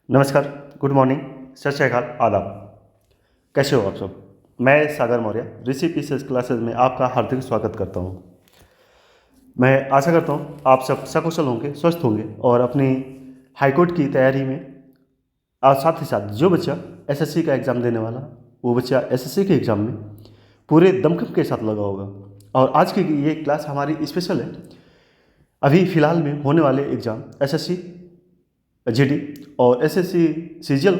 नमस्कार, good morning, सत श्री अकाल, आदाब। कैसे हो आप सब? मैं सागर मौर्य ऋषि पीसेस क्लासेस में आपका हार्दिक स्वागत करता हूं। मैं आशा करता हूं आप सब सकुशल होंगे, स्वस्थ होंगे और अपनी हाईकोर्ट की तैयारी में और साथ ही साथ जो बच्चा एसएससी का एग्ज़ाम देने वाला वो बच्चा एसएससी के एग्ज़ाम में पूरे दमखम के साथ लगा होगा। और आज की ये क्लास हमारी स्पेशल है। अभी फ़िलहाल में होने वाले एग्ज़ाम एसएससी जीडी और एसएससी सीजीएल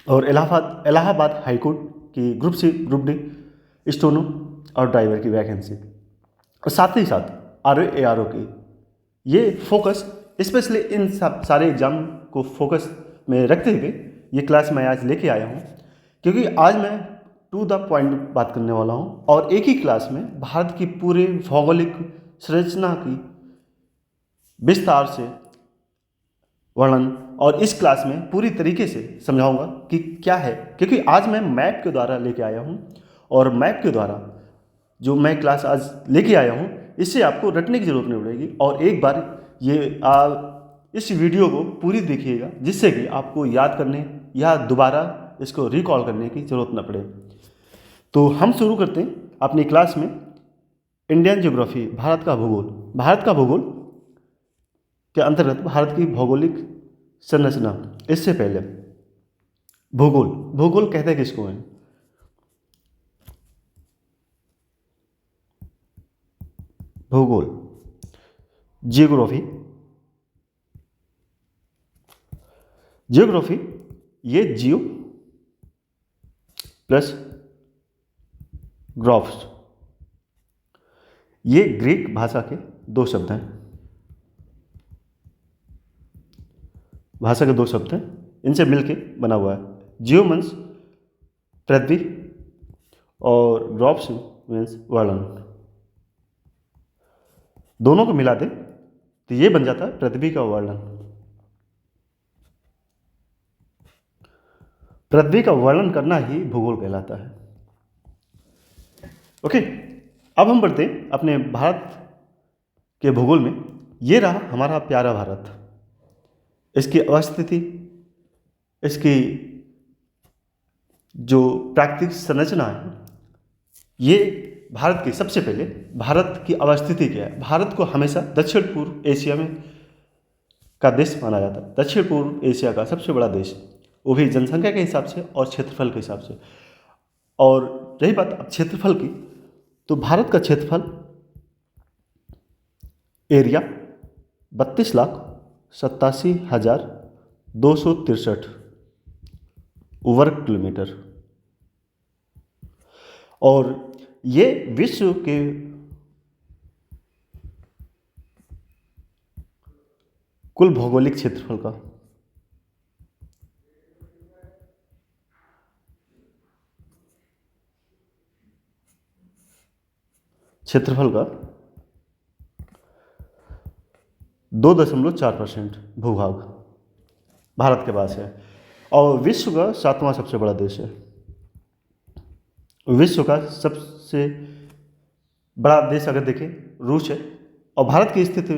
और इलाहाबाद हाई कोर्ट की group C, group D, steno और ड्राइवर की वैकेंसी और साथ ही साथ आरओ एआरओ की ये फोकस स्पेशली इन सब सारे एग्जाम को फोकस में रखते हुए ये क्लास मैं आज लेके आया हूँ, क्योंकि आज मैं टू द पॉइंट बात करने वाला हूँ और एक ही क्लास में भारत की पूरे भौगोलिक संरचना की विस्तार से वर्णन और इस क्लास में पूरी तरीके से समझाऊंगा कि क्या है, क्योंकि आज मैं मैप के द्वारा लेके आया हूँ और मैप के द्वारा जो मैं क्लास आज लेके आया हूँ इससे आपको रटने की ज़रूरत नहीं पड़ेगी और एक बार ये इस वीडियो को पूरी देखिएगा जिससे कि आपको याद करने या दोबारा इसको रिकॉल करने की ज़रूरत न पड़े। तो हम शुरू करते हैं अपनी क्लास में। इंडियन ज्योग्राफी, भारत का भूगोल के अंतर्गत भारत की भौगोलिक संरचना। इससे पहले भूगोल, भूगोल कहते हैं किसको है? भूगोल, जियोग्राफी, जियोग्राफी ये जियो प्लस ग्राफ्स, ये ग्रीक भाषा के दो शब्द हैं, भाषा के दो शब्द हैं, इनसे मिलके बना हुआ है। जियो मीन्स पृथ्वी और ग्राफ्स मीन्स वर्णन, दोनों को मिला दे तो ये बन जाता है पृथ्वी का वर्णन। पृथ्वी का वर्णन करना ही भूगोल कहलाता है। ओके, अब हम बढ़ते हैं अपने भारत के भूगोल में। ये रहा हमारा प्यारा भारत, इसकी अवस्थिति, इसकी जो प्राकृतिक संरचना है, ये भारत की सबसे पहले भारत की अवस्थिति क्या है? भारत को हमेशा दक्षिण पूर्व एशिया में का देश माना जाता है, दक्षिण पूर्व एशिया का सबसे बड़ा देश, वो भी जनसंख्या के हिसाब से और क्षेत्रफल के हिसाब से। और रही बात अब क्षेत्रफल की, तो भारत का क्षेत्रफल एरिया 32,87,263 वर्ग किलोमीटर, और ये विश्व के कुल भौगोलिक क्षेत्रफल का क्षेत्रफल का 2.4% भूभाग भारत के पास है, और विश्व का 7वां सबसे बड़ा देश है। विश्व का सबसे बड़ा देश अगर देखें रूस है, और भारत की स्थिति,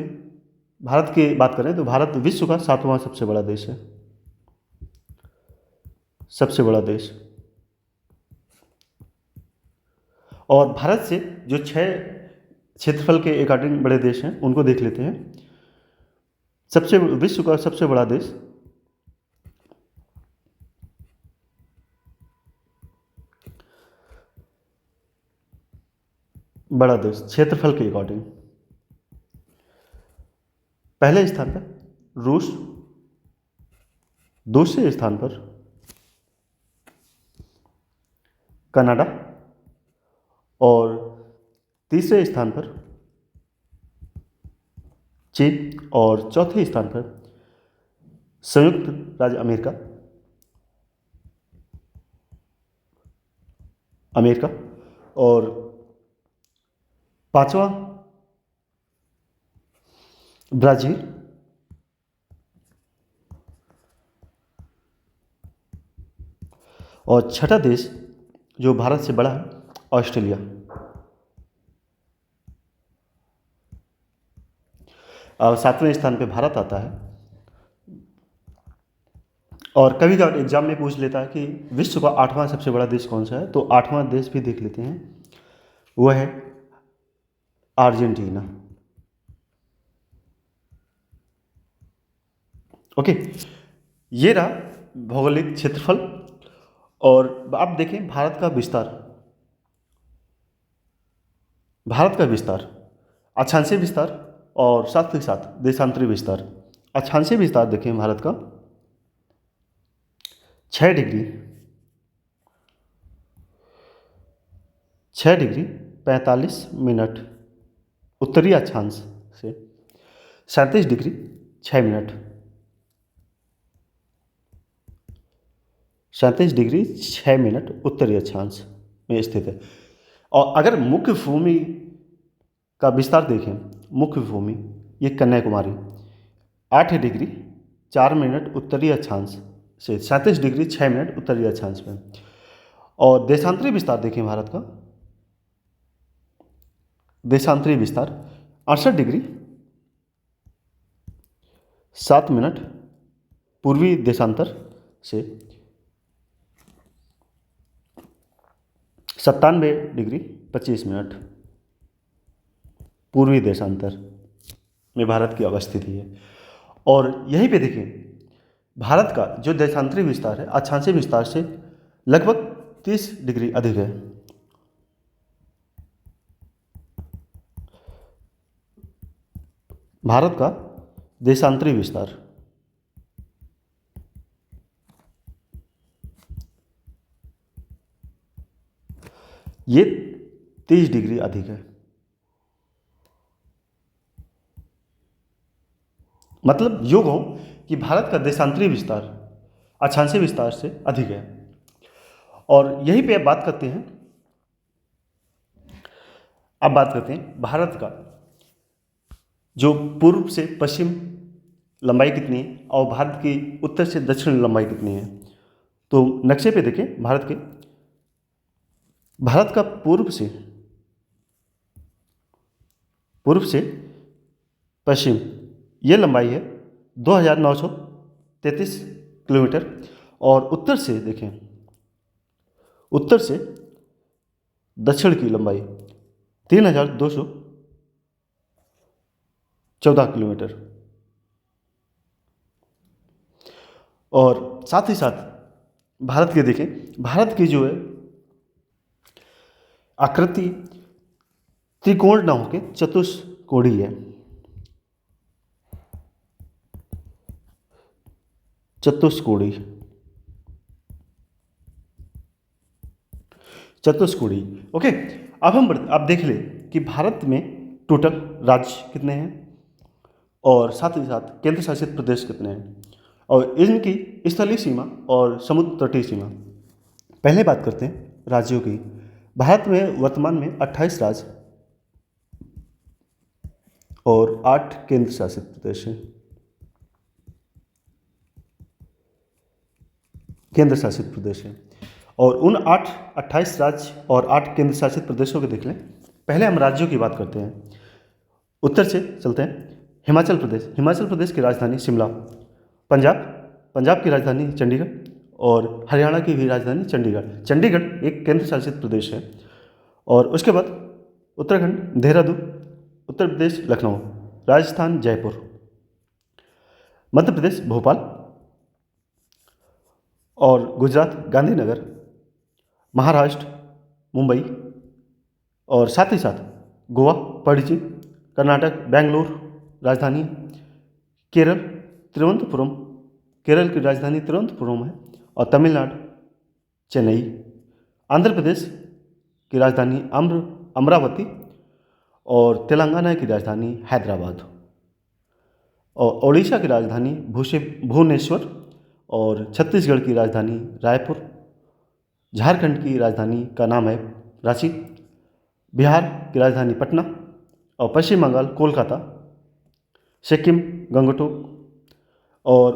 भारत की बात करें तो भारत विश्व का 7वां सबसे बड़ा देश है, सबसे बड़ा देश। और भारत से जो 6 क्षेत्रफल के अकॉर्डिंग बड़े देश हैं उनको देख लेते हैं। सबसे विश्व का सबसे बड़ा देश क्षेत्रफल के अकॉर्डिंग पहले स्थान पर रूस, दूसरे स्थान पर कनाडा, और तीसरे स्थान पर चीन, और चौथे स्थान पर संयुक्त राज्य अमेरिका, और पांचवा ब्राजील, और छठा देश जो भारत से बड़ा है ऑस्ट्रेलिया। और 7वें स्थान पे भारत आता है, और कभी कभार एग्जाम में पूछ लेता है कि विश्व का 8वां सबसे बड़ा देश कौन सा है, तो 8वां देश भी देख लेते हैं, वह है अर्जेंटीना। ओके, ये रहा भौगोलिक क्षेत्रफल। और आप देखें भारत का विस्तार, भारत का विस्तार, अक्षांशीय विस्तार और साथ ही साथ देशांतरी विस्तार। अक्षांशीय विस्तार देखें भारत का 6 डिग्री 45 मिनट उत्तरी अक्षांश से, 37 डिग्री 6 मिनट 37 डिग्री 6 मिनट उत्तरी अक्षांश में स्थित है। और अगर मुख्य भूमि का विस्तार देखें, मुख्य भूमि ये कन्याकुमारी 8 डिग्री 4 मिनट उत्तरी अक्षांश से, 37 डिग्री 6 मिनट उत्तरी अक्षांश में। और देशांतरी विस्तार देखें भारत का, देशांतरी विस्तार 68 डिग्री 7 मिनट पूर्वी देशांतर से, 97 डिग्री 25 मिनट पूर्वी देशांतर में भारत की अवस्थिति है। और यहीं पे देखिए भारत का जो देशांतरी विस्तार है अक्षांशीय विस्तार से लगभग 30 डिग्री अधिक है। भारत का देशांतरी विस्तार ये 30 डिग्री अधिक है। मतलब योग हो कि भारत का देशांतरी विस्तार अक्षांशीय विस्तार से अधिक है। और यहीं पे अब बात करते हैं, भारत का जो पूर्व से पश्चिम लंबाई कितनी है और भारत की उत्तर से दक्षिण लंबाई कितनी है। तो नक्शे पे देखें भारत का पूर्व से पश्चिम ये लंबाई है 2933 किलोमीटर। और उत्तर से देखें, उत्तर से दक्षिण की लंबाई 3214 किलोमीटर। और साथ ही साथ भारत के देखें, भारत की जो है आकृति त्रिकोण न होकर चतुष्कोणीय है। चतुष्कोणीय। ओके, अब देख ले कि भारत में टोटल राज्य कितने हैं और साथ ही साथ केंद्र शासित प्रदेश कितने हैं और इनकी स्थलीय सीमा और समुद्र तटीय सीमा। पहले बात करते हैं राज्यों की। भारत में वर्तमान में 28 राज्य और 8 केंद्र शासित प्रदेश हैं। केंद्र शासित प्रदेश हैं और उन 28 राज्य और 8 केंद्र शासित प्रदेशों को देख लें। पहले हम राज्यों की बात करते हैं। उत्तर से चलते हैं। हिमाचल प्रदेश की राजधानी शिमला। पंजाब की राजधानी चंडीगढ़ और हरियाणा की भी राजधानी चंडीगढ़ एक केंद्र शासित प्रदेश है। और उसके बाद उत्तराखंड देहरादून, उत्तर प्रदेश लखनऊ, राजस्थान जयपुर, मध्य प्रदेश भोपाल और गुजरात गांधीनगर, महाराष्ट्र मुंबई और साथ ही साथ गोवा पणजी, कर्नाटक बेंगलुरु राजधानी, केरल तिरुवनंतपुरम, केरल की राजधानी तिरुवनंतपुरम है और तमिलनाडु चेन्नई, आंध्र प्रदेश की राजधानी अमरावती और तेलंगाना की राजधानी हैदराबाद और ओडिशा की राजधानी भुवनेश्वर और छत्तीसगढ़ की राजधानी रायपुर, झारखंड की राजधानी का नाम है रांची, बिहार की राजधानी पटना और पश्चिम बंगाल कोलकाता, सिक्किम गंगटोक। और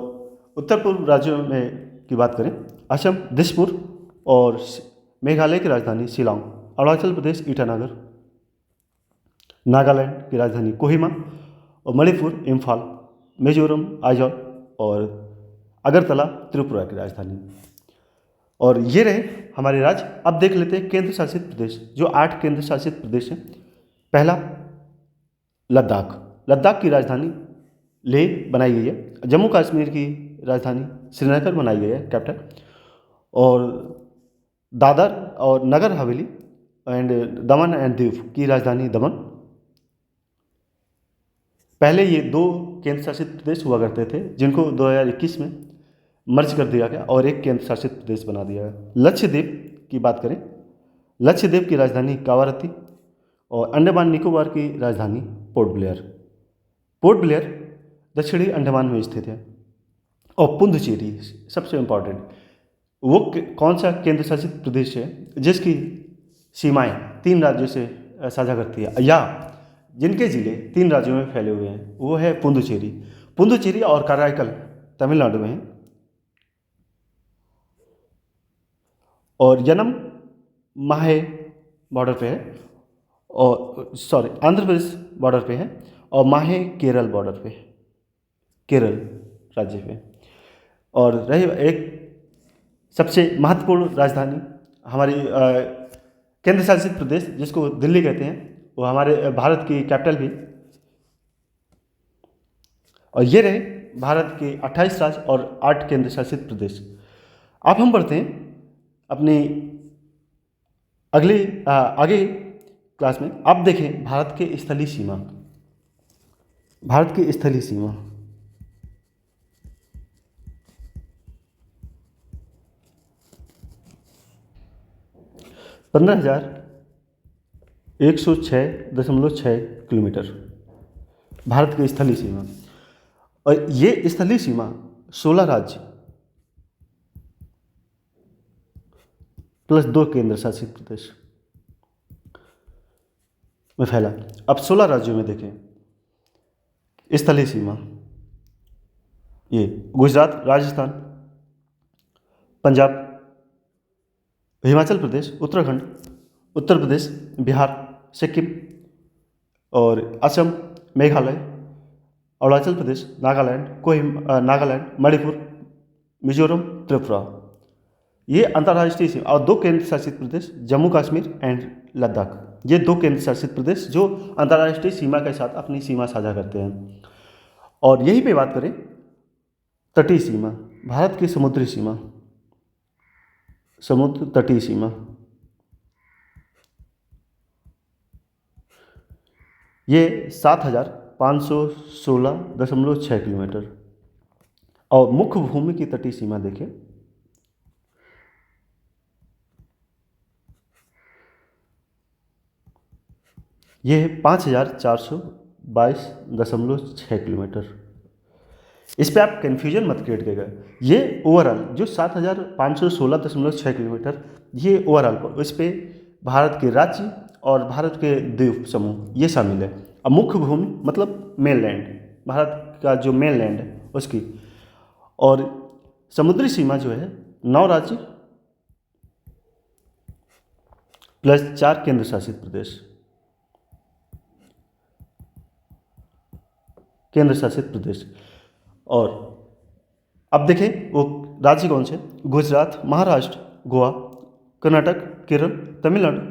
उत्तर पूर्व राज्यों में की बात करें असम दिसपुर और मेघालय की राजधानी शिलांग, अरुणाचल प्रदेश ईटानगर, नागालैंड की राजधानी कोहिमा और मणिपुर इम्फाल, मिजोरम आइजॉल और अगरतला त्रिपुरा की राजधानी। और ये रहे हमारे राज्य। अब देख लेते हैं केंद्र शासित प्रदेश, जो 8 केंद्र शासित प्रदेश हैं। पहला लद्दाख। लद्दाख की राजधानी लेह बनाई गई है। जम्मू कश्मीर की राजधानी श्रीनगर बनाई गई है, कैपिटल। और दादर और Nagar Haveli and Daman and Diu की राजधानी दमन। पहले ये 2 केंद्र शासित प्रदेश हुआ करते थे, जिनको 2021 में मर्ज कर दिया गया और एक केंद्र शासित प्रदेश बना दिया गया। लक्षद्वीप की बात करें, लक्षद्वीप की राजधानी कावारत्ती और अंडमान निकोबार की राजधानी पोर्ट ब्लेयर। पोर्ट ब्लेयर दक्षिणी अंडमान में स्थित है। और पुडुचेरी सबसे इम्पॉर्टेंट, वो कौन सा केंद्र शासित प्रदेश है जिसकी सीमाएं 3 राज्यों से साझा करती है, या जिनके जिले 3 राज्यों में फैले हुए हैं, वो है पुडुचेरी। पुडुचेरी और कराईकल तमिलनाडु में है। और यनम माहे बॉर्डर पे है, और सॉरी आंध्र प्रदेश बॉर्डर पे है, और माहे केरल बॉर्डर पे है, केरल राज्य पे। और रही एक सबसे महत्वपूर्ण राजधानी हमारी केंद्र शासित प्रदेश जिसको दिल्ली कहते हैं, वो हमारे भारत की कैपिटल भी। और ये रहे भारत के 28 राज्य और 8 केंद्र शासित प्रदेश। अब हम बढ़ते हैं अपनी अगली आगे क्लास में। अब देखें भारत के स्थलीय सीमा। भारत की स्थलीय सीमा 15,106.6 किलोमीटर भारत की स्थलीय सीमा। और ये स्थलीय सीमा 16 राज्य प्लस 2 केंद्र शासित प्रदेश में फैला। अब 16 राज्यों में देखें स्थलीय सीमा, ये गुजरात, राजस्थान, पंजाब, हिमाचल प्रदेश, उत्तराखंड, उत्तर प्रदेश, बिहार, सिक्किम और असम, मेघालय, अरुणाचल प्रदेश, नागालैंड, मणिपुर, मिजोरम, त्रिपुरा। ये अंतर्राष्ट्रीय सीमा। और 2 केंद्र शासित प्रदेश जम्मू कश्मीर एंड लद्दाख। ये 2 केंद्र शासित प्रदेश जो अंतर्राष्ट्रीय सीमा के साथ अपनी सीमा साझा करते हैं। और यहीं पे बात करें तटीय सीमा, भारत की समुद्री सीमा, समुद्र तटीय सीमा, ये 7,516.6 किलोमीटर। और मुख्य भूमि की तटीय सीमा देखें, ये है 5,422.6 किलोमीटर। इस पे आप कन्फ्यूजन मत क्रिएट करिएगा। ये ओवरऑल जो 7,516.6 किलोमीटर, ये ओवरऑल इस पे भारत के राज्य और भारत के द्वीप समूह ये शामिल है। अब मुख्य भूमि मतलब मेन लैंड, भारत का जो मेन लैंड है उसकी। और समुद्री सीमा जो है 9 राज्य प्लस 4 केंद्र शासित प्रदेश, केंद्र शासित प्रदेश। और अब देखें वो राज्य कौन से, गुजरात, महाराष्ट्र, गोवा, कर्नाटक, केरल, तमिलनाडु,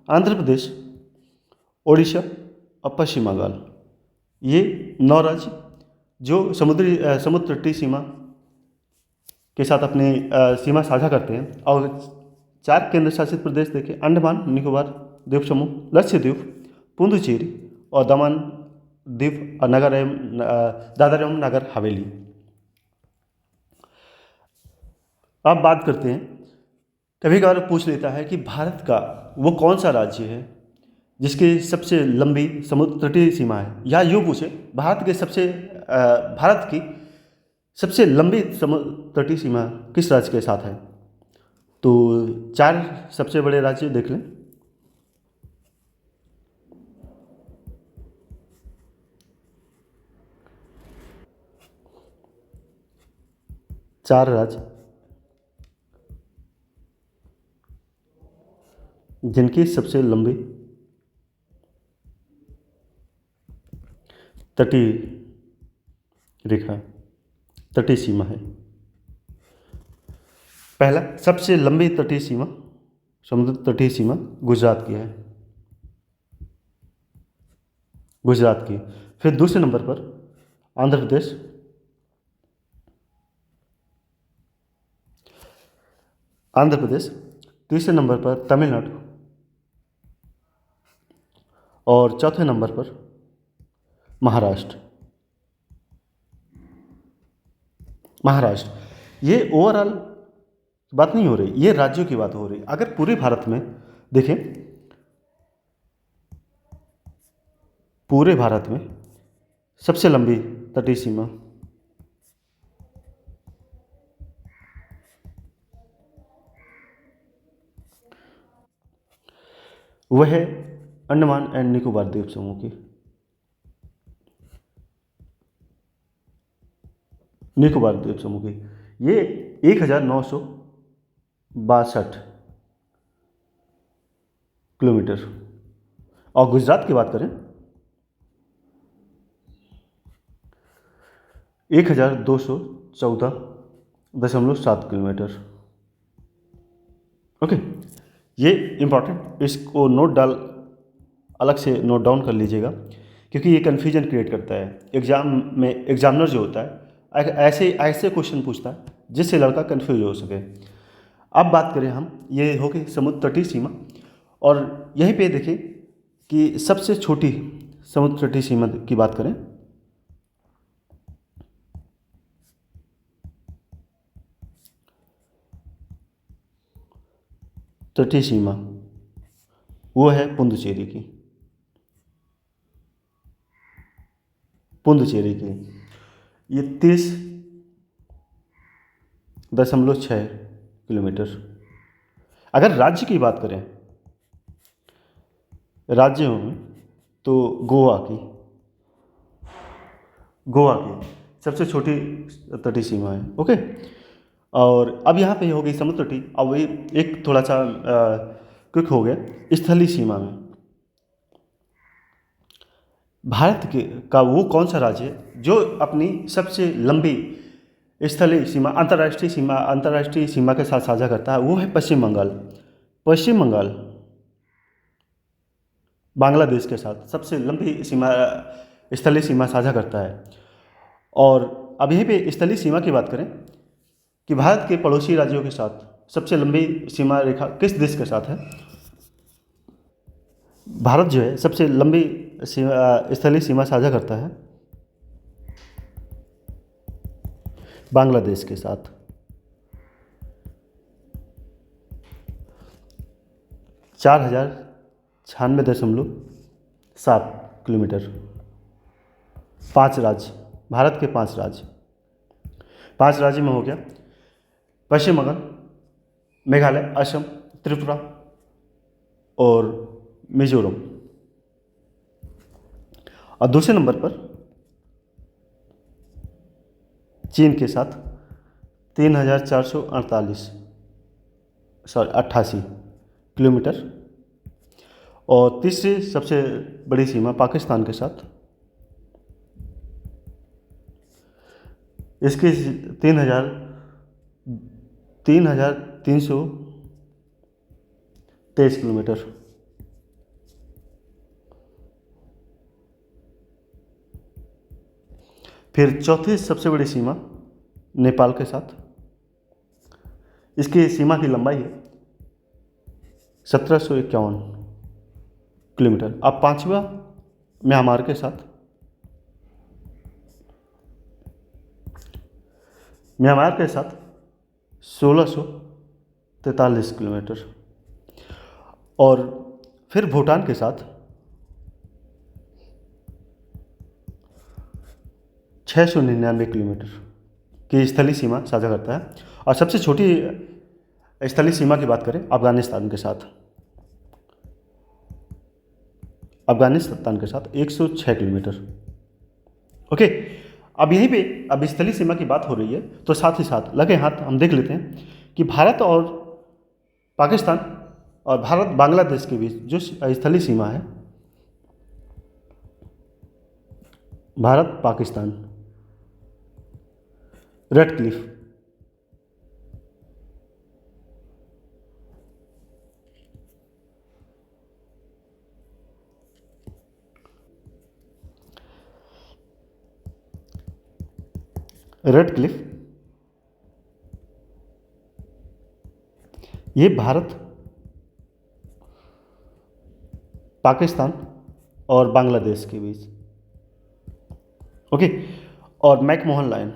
आंध्र प्रदेश, ओडिशा और पश्चिम बंगाल। ये 9 राज्य जो समुद्र तटीय सीमा के साथ अपनी सीमा साझा करते हैं। और 4 केंद्र शासित प्रदेश देखें, अंडमान निकोबार द्वीप समूह, लक्षद्वीप, पुडुचेरी और दमन दीव और दादर एवं नगर हवेली। अब बात करते हैं, कभी कभार पूछ लेता है कि भारत का वो कौन सा राज्य है जिसकी सबसे लंबी समुद्र तटीय सीमा है, या यूँ पूछे भारत की सबसे लंबी समुद्र तटीय सीमा किस राज्य के साथ है। तो 4 सबसे बड़े राज्य देख लें। चार राज्य जिनकी सबसे लंबी तटीय रेखा, तटीय सीमा है। पहला, सबसे लंबी तटीय सीमा, समुद्र तटीय सीमा गुजरात की है, गुजरात की। फिर दूसरे नंबर पर आंध्र प्रदेश, आंध्र प्रदेश। तीसरे नंबर पर तमिलनाडु और चौथे नंबर पर महाराष्ट्र, महाराष्ट्र। ये ओवरऑल बात नहीं हो रही, ये राज्यों की बात हो रही। अगर पूरे भारत में देखें, पूरे भारत में सबसे लंबी तटीय सीमा वह है अंडमान एंड निकोबार द्वीप समूह की, निकोबार द्वीप समूह की। ये 1962 किलोमीटर। और गुजरात की बात करें, 1214.7 किलोमीटर। ओके, ये इंपॉर्टेंट, इसको अलग से नोट डाउन कर लीजिएगा, क्योंकि ये कन्फ्यूजन क्रिएट करता है। एग्जाम में एग्जामिनर जो होता है ऐसे ऐसे क्वेश्चन पूछता है जिससे लड़का कन्फ्यूज हो सके। अब बात करें हम, ये हो गई समुद्र तटीय सीमा। और यहीं पे देखें कि सबसे छोटी समुद्र तटीय सीमा की बात करें, तटीय सीमा वो है पुडुचेरी की, पुडुचेरी की। ये 30.6 किलोमीटर। अगर राज्य की बात करें, राज्यों में, तो गोवा की सबसे छोटी तटीय सीमा है। ओके, और अब यहाँ पे हो गई समुद्र तटीय। अब वही एक थोड़ा सा क्विक हो गया स्थलीय सीमा में। भारत के का वो कौन सा राज्य है जो अपनी सबसे लंबी स्थलीय सीमा अंतर्राष्ट्रीय सीमा के साथ साझा करता है? वो है पश्चिम बंगाल। पश्चिम बंगाल बांग्लादेश के साथ सबसे लंबी सीमा, स्थलीय सीमा साझा करता है। और अब यहीं पे स्थलीय सीमा की बात करें कि भारत के पड़ोसी राज्यों के साथ सबसे लंबी सीमा रेखा किस देश के साथ है? भारत जो है सबसे लंबी स्थलीय सीमा साझा करता है बांग्लादेश के साथ। 4096.7 किलोमीटर। 5 राज्य, भारत के 5 राज्य, 5 राज्य में हो गया पश्चिम बंगाल, मेघालय, असम, त्रिपुरा और मिजोरम। और दूसरे नंबर पर चीन के साथ 3,488 किलोमीटर। और तीसरी सबसे बड़ी सीमा पाकिस्तान के साथ, इसकी 3,323 किलोमीटर। फिर चौथी सबसे बड़ी सीमा नेपाल के साथ, इसकी सीमा की लंबाई है 1751 किलोमीटर। अब पांचवा म्यांमार के साथ, म्यांमार के साथ 1643 किलोमीटर। और फिर भूटान के साथ 699 किलोमीटर की स्थलीय सीमा साझा करता है। और सबसे छोटी स्थलीय सीमा की बात करें अफगानिस्तान के साथ, अफगानिस्तान के साथ 106 किलोमीटर। ओके, अब यहीं पे अब स्थलीय सीमा की बात हो रही है, तो साथ ही साथ लगे हाथ हम देख लेते हैं कि भारत और पाकिस्तान और भारत बांग्लादेश के बीच जो स्थलीय सीमा है, Bharat Pakistan, red Cliff, red Cliff ये भारत, पाकिस्तान और बांग्लादेश के बीच। ओके। और मैकमोहन लाइन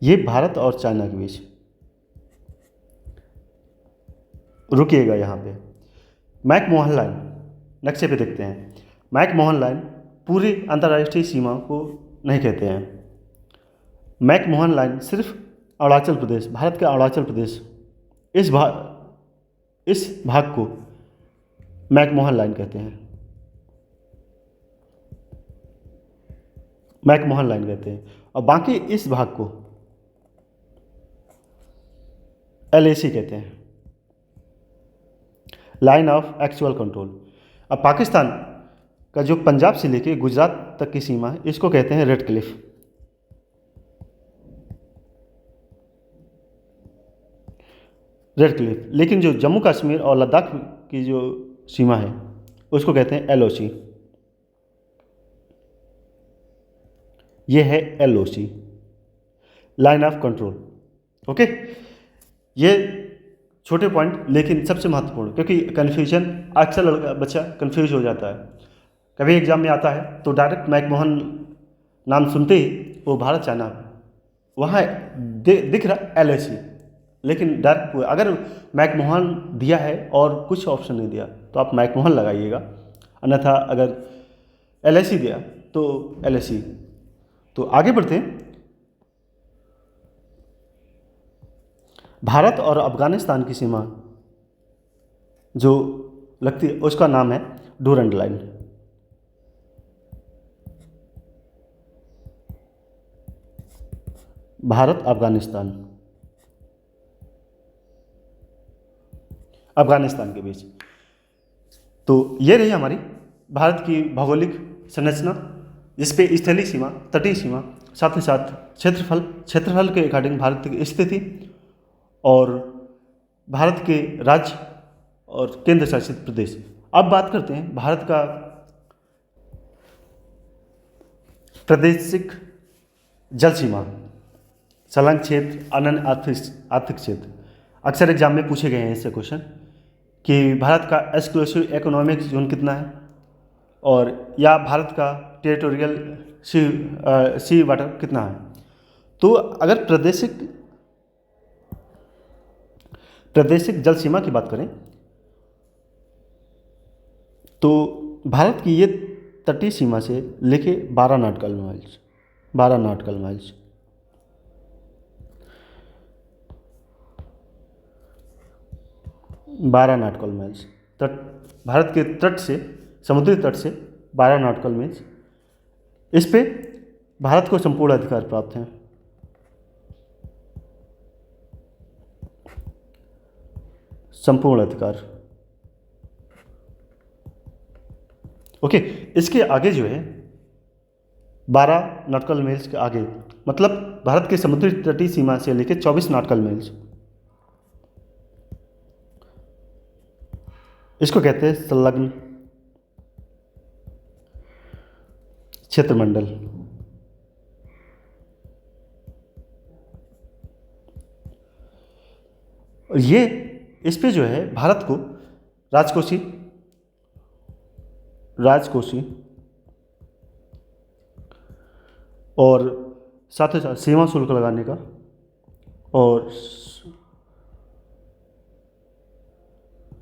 ये भारत और चाइना के बीच। रुकिएगा यहाँ पे। मैकमोहन लाइन नक्शे पे देखते हैं। मैकमोहन लाइन पूरी अंतर्राष्ट्रीय सीमा को नहीं कहते हैं। मैकमोहन लाइन सिर्फ अरुणाचल प्रदेश, भारत के अरुणाचल प्रदेश, इस भाग को मैकमोहन लाइन कहते हैं। मैकमोहन लाइन कहते हैं। और बाकी इस भाग को LAC कहते हैं, लाइन ऑफ एक्चुअल कंट्रोल। अब पाकिस्तान का जो पंजाब से लेके गुजरात तक की सीमा है, इसको कहते हैं रेड क्लिफ। Red Cliff. लेकिन जो जम्मू कश्मीर और लद्दाख की जो सीमा है, उसको कहते हैं LOC। ये है LOC, line of control. Okay. ये छोटे पॉइंट लेकिन सबसे महत्वपूर्ण, क्योंकि कन्फ्यूजन अक्सर बच्चा कन्फ्यूज हो जाता है। कभी एग्जाम में आता है तो डायरेक्ट मैकमोहन नाम सुनते ही वो भारत चाइना वहाँ दिख रहा LAC, लेकिन डायरेक्ट अगर मैकमोहन दिया है और कुछ ऑप्शन नहीं दिया तो आप मैकमोहन लगाइएगा, अन्यथा अगर LAC दिया तो LAC। तो आगे बढ़ते हैं। भारत और अफगानिस्तान की सीमा जो लगती है उसका नाम है डूरंड लाइन। भारत अफगानिस्तान के बीच। तो ये रही हमारी भारत की भौगोलिक संरचना, जिसपे स्थलीय सीमा, तटीय सीमा, साथ ही साथ क्षेत्रफल के अकॉर्डिंग भारत की स्थिति और भारत के राज्य और केंद्र शासित प्रदेश। अब बात करते हैं भारत का प्रादेशिक जल सीमा, संलग्न क्षेत्र, अनन्य आर्थिक क्षेत्र। अक्सर एग्जाम में पूछे गए हैं इससे क्वेश्चन कि भारत का एक्सक्लूसिव इकोनॉमिक जोन कितना है, और या भारत का टेरिटोरियल सी वाटर कितना है। तो अगर प्रादेशिक जल सीमा की बात करें तो भारत की ये तटीय सीमा से लेके 12 नॉटिकल माइल्स, 12 नॉटिकल माइल्स। तट, भारत के तट से, समुद्री तट से 12 नॉटिकल माइल्स। इस पे भारत को संपूर्ण अधिकार प्राप्त हैं। संपूर्ण अधिकार। ओके। इसके आगे जो है 12 नॉटिकल माइल्स के आगे, मतलब भारत के समुद्री तटीय सीमा से लेकर 24 नॉटिकल माइल्स, इसको कहते हैं संलग्न क्षेत्रमंडल। और ये इस पे जो है भारत को राजकोषी और साथ ही साथ सीमा शुल्क लगाने का और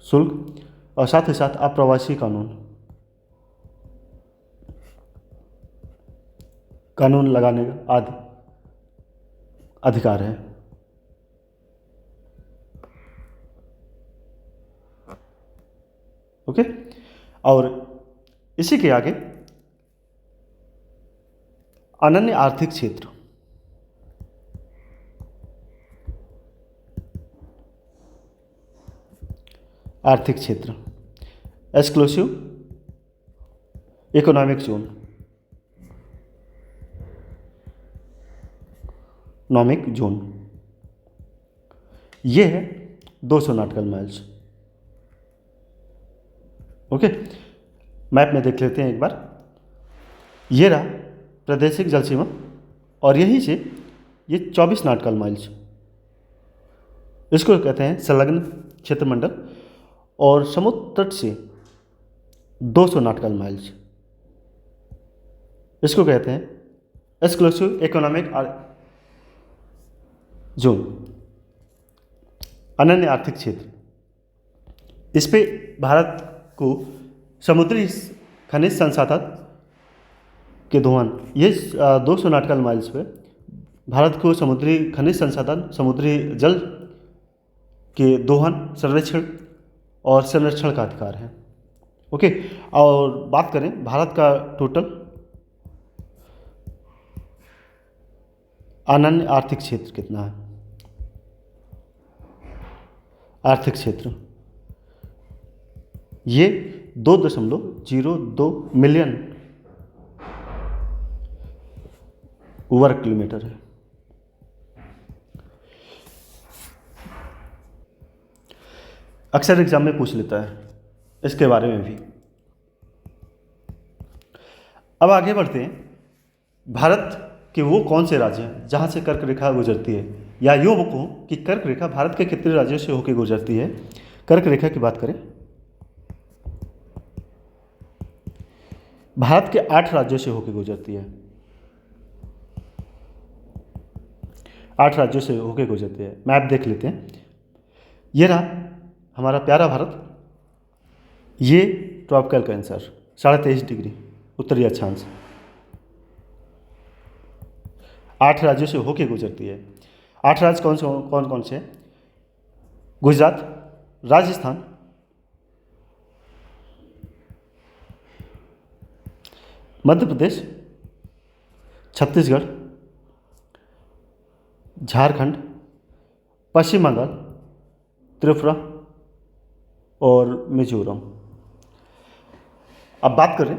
शुल्क, और साथ ही साथ अप्रवासी कानून लगाने का आदि अधिकार है। ओके। और इसी के आगे अनन्य आर्थिक क्षेत्र। आर्थिक क्षेत्र, एक्सक्लूसिव इकोनॉमिक जोन, नॉमिक जोन। ये है 200 नॉटिकल माइल्स। ओके, मैप में देख लेते हैं एक बार। ये रहा प्रादेशिक जल सीमा और यहीं से ये 24 नॉटिकल माइल्स, इसको कहते हैं संलग्न क्षेत्रमंडल, और समुद्र तट से 200 नॉटिकल माइल्स, इसको कहते हैं एक्सक्लूसिव इकोनॉमिक जोन, अनन्य आर्थिक क्षेत्र। इस पे भारत को समुद्री खनिज संसाधन के दोहन, ये 200 नॉटिकल माइल्स पे भारत को समुद्री खनिज संसाधन, समुद्री जल के दोहन, संरक्षण और संरक्षण का अधिकार है। ओके, और बात करें भारत का टोटल अनन्य आर्थिक क्षेत्र कितना है। आर्थिक क्षेत्र ये 2.02 मिलियन वर्ग किलोमीटर है। अक्सर एग्जाम में पूछ लेता है इसके बारे में भी। अब आगे बढ़ते हैं। भारत के वो कौन से राज्य हैं जहाँ से कर्क रेखा गुजरती है, या यूँ कहूँ कि कर्क रेखा भारत के कितने राज्यों से होकर गुजरती है। कर्क रेखा की बात करें, भारत के 8 राज्यों से होकर गुजरती है। 8 राज्यों से होकर गुजरती है। मैप देख लेते हैं। ये रहा हमारा प्यारा भारत, ये ट्रॉपिकल कैंसर 23.5 डिग्री उत्तरी अक्षांश 8 राज्यों से होकर गुजरती है। 8 राज्य कौन कौन से हैं? गुजरात, राजस्थान, मध्य प्रदेश, छत्तीसगढ़, झारखंड, पश्चिम बंगाल, त्रिपुरा और मिजोरम। अब बात करें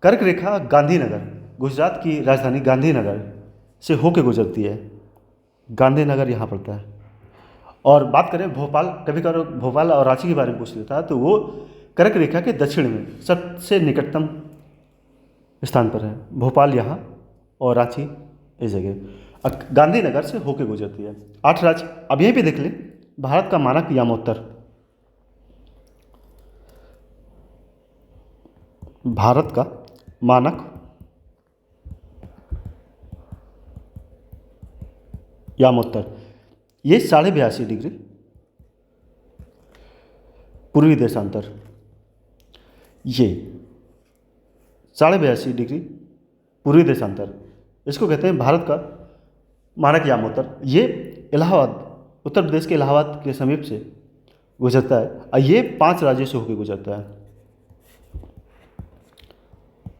कर्क रेखा गांधीनगर, गुजरात की राजधानी गांधीनगर से होकर गुजरती है। गांधीनगर यहाँ पड़ता है। और बात करें भोपाल, कभी कभी भोपाल और रांची के बारे में पूछ लेता है, तो वो कर्क रेखा के दक्षिण में सबसे निकटतम स्थान पर है। भोपाल यहाँ और रांची इस जगह गांधीनगर से होकर गुजरती है। 8 राज्य। अब यहीं पे देख ले भारत का मानक यामोत्तर, भारत का मानक यामोत्तर, ये 82.5 डिग्री पूर्वी देशांतर, ये 82.5 डिग्री पूर्वी देशांतर, इसको कहते हैं भारत का मानक यामोत्तर। ये इलाहाबाद, उत्तर प्रदेश के इलाहाबाद के समीप से गुजरता है और ये 5 राज्यों से होकर गुजरता है।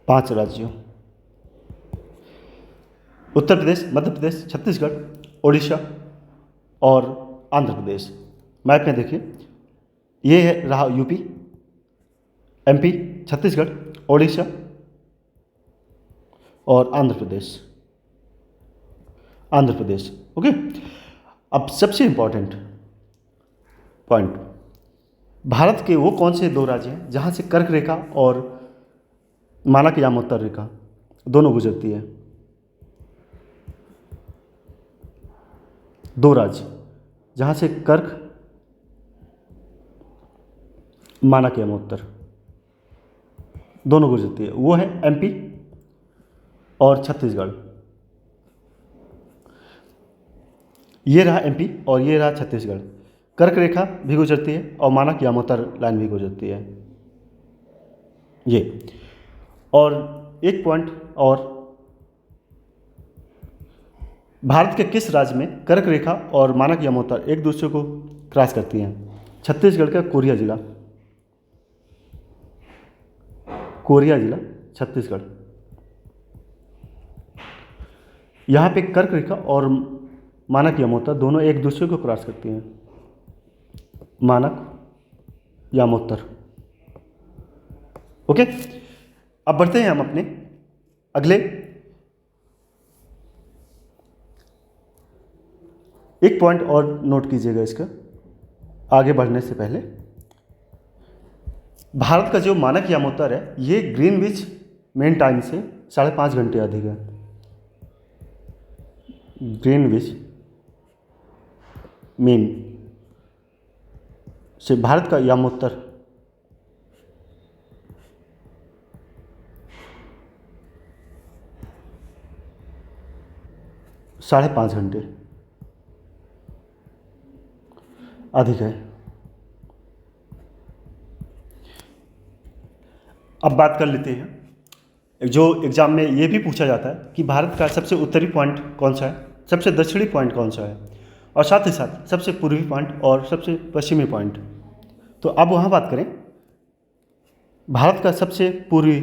5 राज्यों, उत्तर प्रदेश, मध्य प्रदेश, छत्तीसगढ़, ओडिशा और आंध्र प्रदेश। मैप में देखिए, ये है रहा यूपी, एमपी, छत्तीसगढ़, ओडिशा और आंध्र प्रदेश। आंध्र प्रदेश। ओके, अब सबसे इंपॉर्टेंट पॉइंट, भारत के वो कौन से 2 राज्य हैं जहाँ से कर्क रेखा और मानक यामोत्तर रेखा दोनों गुजरती है। 2 राज्य जहाँ से कर्क, मानक यामोत्तर दोनों गुजरती है, वो है एमपी और छत्तीसगढ़। ये रहा एमपी और ये रहा छत्तीसगढ़। कर्क रेखा भी गुजरती है और मानक यामोत्तर लाइन भी गुजरती है ये। और एक पॉइंट और, भारत के किस राज्य में कर्क रेखा और मानक यामोत्तर एक दूसरे को क्रॉस करती हैं? छत्तीसगढ़ का कोरिया जिला, कोरिया जिला छत्तीसगढ़। यहाँ पे कर्क रेखा और मानक यामोत्तर दोनों एक दूसरे को क्रॉस करती हैं। मानक यामोत्तर। ओके, अब बढ़ते हैं हम अपने अगले। एक पॉइंट और नोट कीजिएगा इसका आगे बढ़ने से पहले। भारत का जो मानक यामोत्तर है ये ग्रीनविच मेन टाइम से 5.5 घंटे अधिक है। ग्रीनविच मीन से भारत का यामोत्तर 5.5 घंटे अधिक है। अब बात कर लेते हैं, जो एग्ज़ाम में ये भी पूछा जाता है कि भारत का सबसे उत्तरी पॉइंट कौन सा है, सबसे दक्षिणी पॉइंट कौन सा है, और साथ ही साथ सबसे पूर्वी पॉइंट और सबसे पश्चिमी पॉइंट। तो अब वहाँ बात करें भारत का सबसे पूर्वी,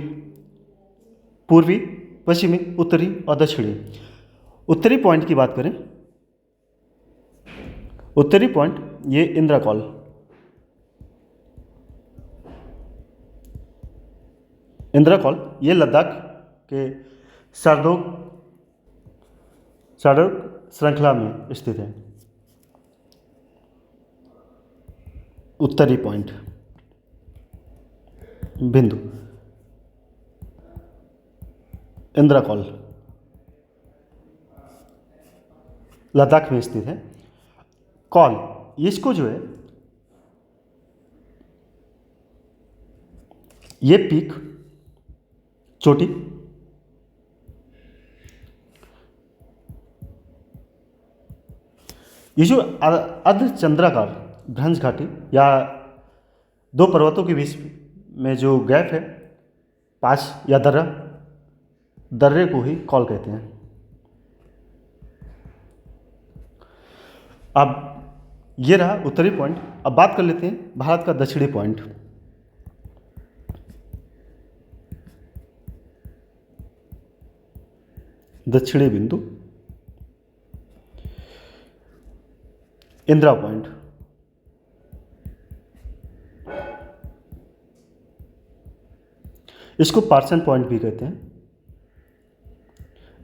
पश्चिमी, उत्तरी और दक्षिणी। उत्तरी पॉइंट की बात करें, उत्तरी पॉइंट ये इंदिरा कॉल, ये लद्दाख के सरदोग श्रृंखला में स्थित है। उत्तरी पॉइंट बिंदु इंदिरा कॉल लद्दाख में स्थित है। कॉल इसको जो है ये पीक चोटी ये जो अर्धचंद्राकार भ्रंश घाटी या दो पर्वतों के बीच में जो गैप है, पास या दर्रे को ही कॉल कहते हैं। अब ये रहा उत्तरी पॉइंट। अब बात कर लेते हैं भारत का दक्षिणी पॉइंट। दक्षिणी बिंदु इंदिरा पॉइंट, इसको पार्सन पॉइंट भी कहते हैं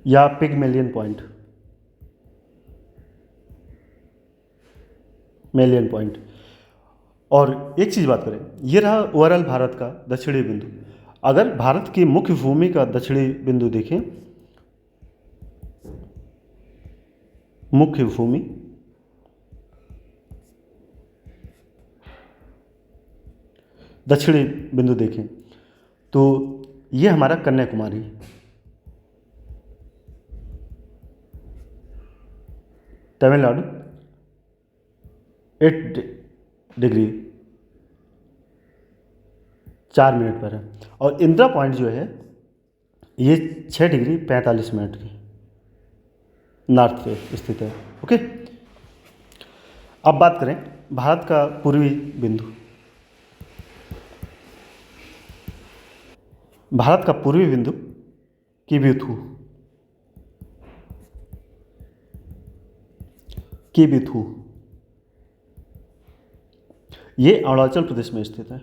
या पिगमेलियन पॉइंट, मेलियन पॉइंट। और एक चीज़ बात करें, ये रहा ओवरऑल भारत का दक्षिणी बिंदु। अगर भारत की मुख्य भूमि का दक्षिणी बिंदु देखें, मुख्य भूमि दक्षिणी बिंदु देखें तो ये हमारा कन्याकुमारी, तमिलनाडु 8 डिग्री 4 मिनट पर है। और इंदिरा पॉइंट जो है ये 6 डिग्री 45 मिनट की नॉर्थ पे स्थित है। ओके, अब बात करें भारत का पूर्वी बिंदु। भारत का पूर्वी बिंदु किबिथु ये अरुणाचल प्रदेश में स्थित है।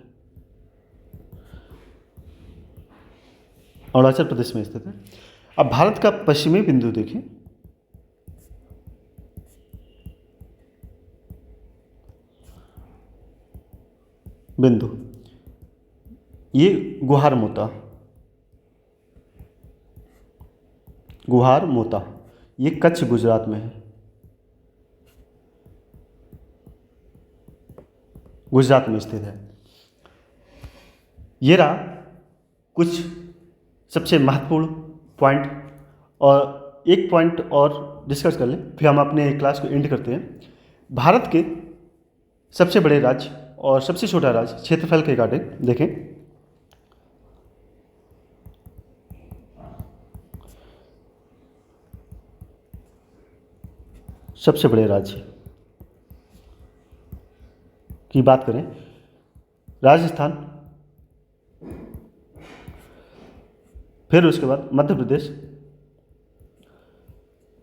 अरुणाचल प्रदेश में स्थित है। अब भारत का पश्चिमी बिंदु देखें, ये गुहार मोता ये कच्छ गुजरात में है। गुजरात में स्थित है। ये रहा कुछ सबसे महत्वपूर्ण पॉइंट, और एक पॉइंट और डिस्कस कर लें फिर हम अपने क्लास को एंड करते हैं। भारत के सबसे बड़े राज्य और सबसे छोटा राज्य क्षेत्रफल के रिगार्डिंग देखें। सबसे बड़े राज्य की बात करें, राजस्थान, फिर उसके बाद मध्य प्रदेश,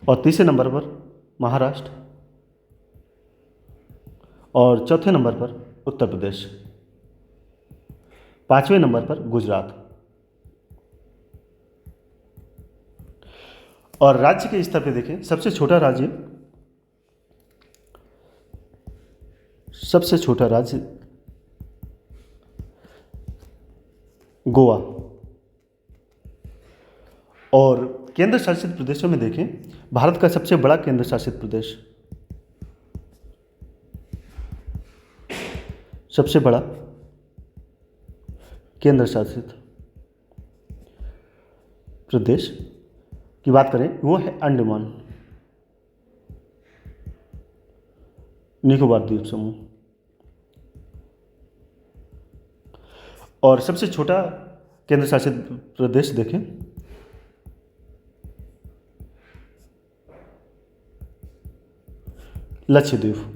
और तीसरे नंबर पर महाराष्ट्र, और चौथे नंबर पर उत्तर प्रदेश, पांचवें नंबर पर गुजरात। और राज्य के स्तर पे देखें, सबसे छोटा गोवा। और केंद्र शासित प्रदेशों में देखें, भारत का सबसे बड़ा केंद्र शासित प्रदेश, सबसे बड़ा केंद्र शासित प्रदेश की बात करें, वो है अंडमान निकोबार द्वीप समूह। और सबसे छोटा केंद्र शासित प्रदेश देखें, लक्षद्वीप।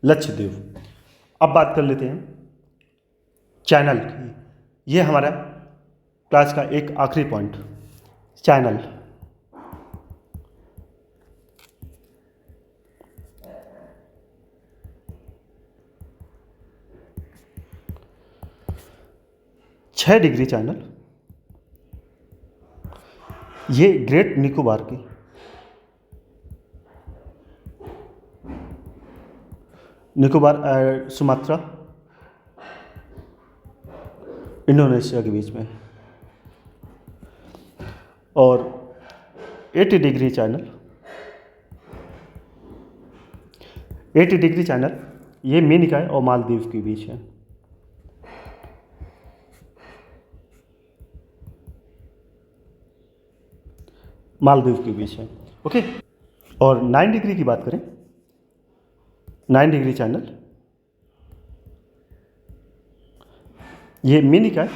लक्षद्वीप। अब बात कर लेते हैं चैनल की। ये हमारा क्लास का एक आखिरी पॉइंट, चैनल। छः डिग्री चैनल, ये ग्रेट निकोबार की, निकोबार सुमात्रा इंडोनेशिया के बीच में। और 80 डिग्री चैनल, 80 डिग्री चैनल ये मिनिकॉय और मालदीव के बीच है। मालदीव के बीच है, ओके। और 9 डिग्री की बात करें, 9 डिग्री चैनल ये मिनिकॉय,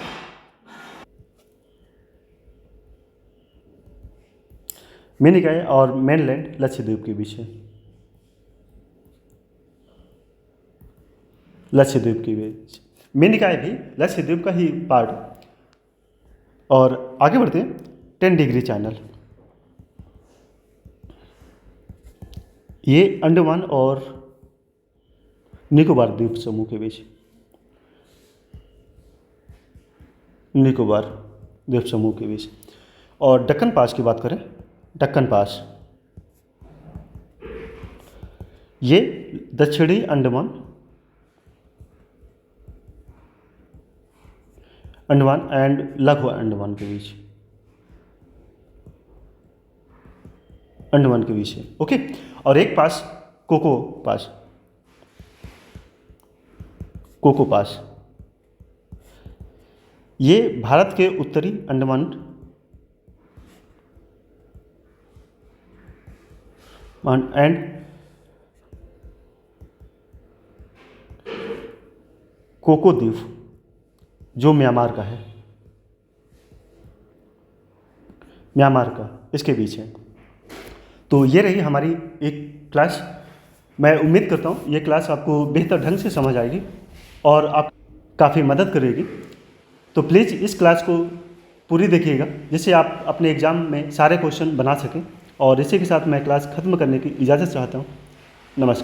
मिनिकॉय और मेनलैंड लक्षद्वीप के बीच है, लक्षद्वीप के बीच। मिनिकॉय भी लक्षद्वीप का ही पार्ट। और आगे बढ़ते हैं, 10 डिग्री चैनल, ये अंडमान और निकोबार द्वीप समूह के बीच, निकोबार द्वीप समूह के बीच। और दक्कन पास की बात करें, दक्कन पास ये दक्षिणी अंडमान, अंडमान एंड लघु अंडमान के बीच, अंडमान के बीच है, ओके। और एक पास कोको पास, कोको पास ये भारत के उत्तरी अंडमान एंड कोको द्वीप जो म्यांमार का है, म्यांमार का इसके बीच है। तो ये रही हमारी एक क्लास। मैं उम्मीद करता हूँ ये क्लास आपको बेहतर ढंग से समझ आएगी और आप काफ़ी मदद करेगी। तो प्लीज़ इस क्लास को पूरी देखिएगा, जिससे आप अपने एग्ज़ाम में सारे क्वेश्चन बना सकें। और इसी के साथ मैं क्लास ख़त्म करने की इजाज़त चाहता हूँ। नमस्कार।